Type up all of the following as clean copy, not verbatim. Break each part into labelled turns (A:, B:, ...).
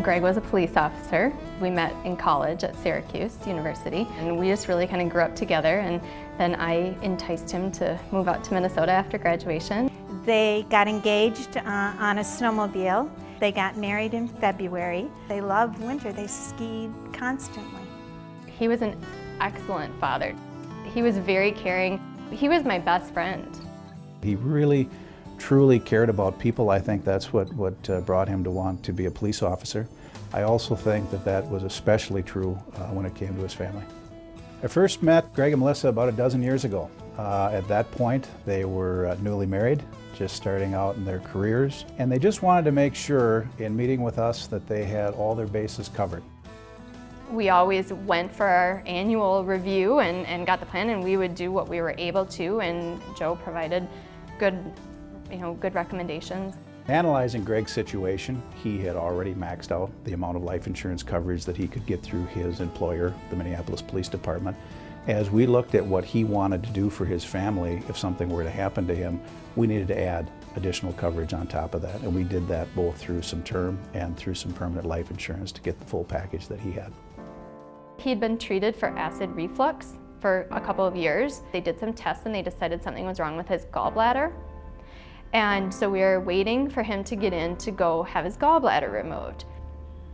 A: Greg was a police officer. We met in college at Syracuse University, and we just really kind of grew up together, and then I enticed him to move out to Minnesota after graduation.
B: They got engaged on a snowmobile. They got married in February. They loved winter. They skied constantly.
A: He was an excellent father. He was very caring. He was my best friend.
C: He really, truly cared about people. I think that's what brought him to want to be a police officer. I also think that that was especially true when it came to his family. I first met Greg and Melissa about a dozen years ago. At that point, they were newly married, just starting out in their careers, and they just wanted to make sure in meeting with us that they had all their bases covered.
A: We always went for our annual review and got the plan, and we would do what we were able to, and Joe provided good recommendations.
C: Analyzing Greg's situation, he had already maxed out the amount of life insurance coverage that he could get through his employer, the Minneapolis Police Department. As we looked at what he wanted to do for his family, if something were to happen to him, we needed to add additional coverage on top of that. And we did that both through some term and through some permanent life insurance to get the full package that he had.
A: He'd been treated for acid reflux for a couple of years. They did some tests and they decided something was wrong with his gallbladder. And so we were waiting for him to get in to go have his gallbladder removed.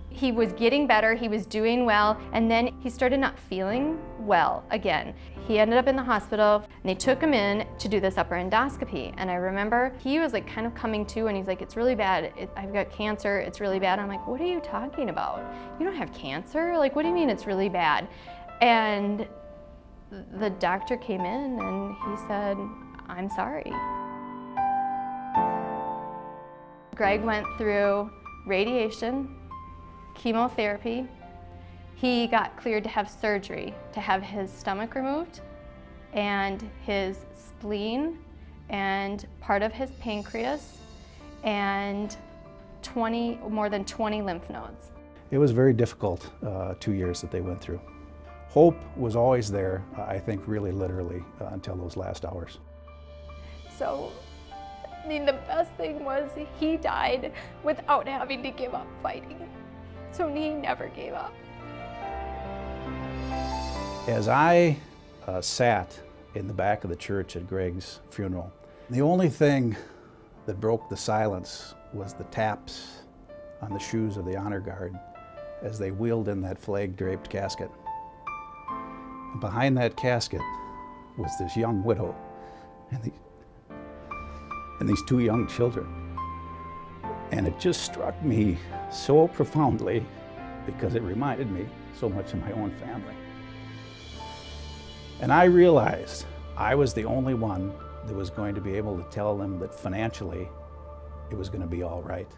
A: He was getting better, he was doing well, and then he started not feeling well again. He ended up in the hospital, and they took him in to do this upper endoscopy. And I remember he was like kind of coming to, and he's like, "It's really bad, I've got cancer, it's really bad." I'm like, "What are you talking about? You don't have cancer? Like, what do you mean it's really bad?" And the doctor came in and he said, "I'm sorry." Greg went through radiation, chemotherapy. He got cleared to have surgery, to have his stomach removed, and his spleen, and part of his pancreas, and more than 20 lymph nodes.
C: It was very difficult 2 years that they went through. Hope was always there, I think really literally, until those last hours.
A: So, I mean, the best thing was he died without having to give up fighting. So he never gave up.
C: As I sat in the back of the church at Greg's funeral, the only thing that broke the silence was the taps on the shoes of the honor guard as they wheeled in that flag-draped casket. And behind that casket was this young widow and these two young children. And it just struck me so profoundly because it reminded me so much of my own family. And I realized I was the only one that was going to be able to tell them that financially it was going to be all right.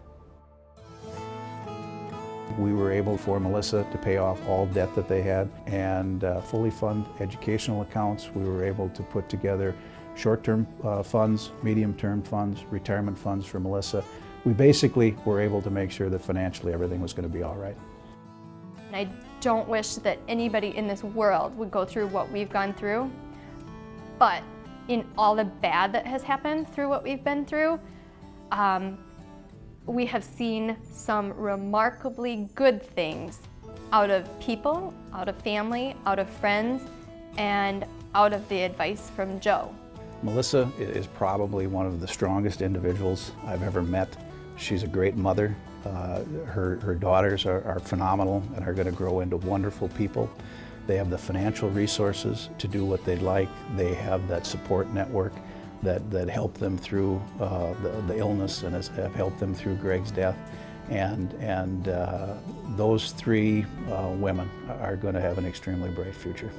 C: We were able for Melissa to pay off all debt that they had and fully fund educational accounts. We were able to put together short-term funds, medium-term funds, retirement funds for Melissa. We basically were able to make sure that financially everything was going to be all right.
A: And I don't wish that anybody in this world would go through what we've gone through, but in all the bad that has happened through what we've been through, we have seen some remarkably good things out of people, out of family, out of friends, and out of the advice from Joe.
C: Melissa is probably one of the strongest individuals I've ever met. She's a great mother. Her daughters are phenomenal and are going to grow into wonderful people. They have the financial resources to do what they'd like. They have that support network that helped them through the illness and have helped them through Greg's death. And those three women are going to have an extremely bright future.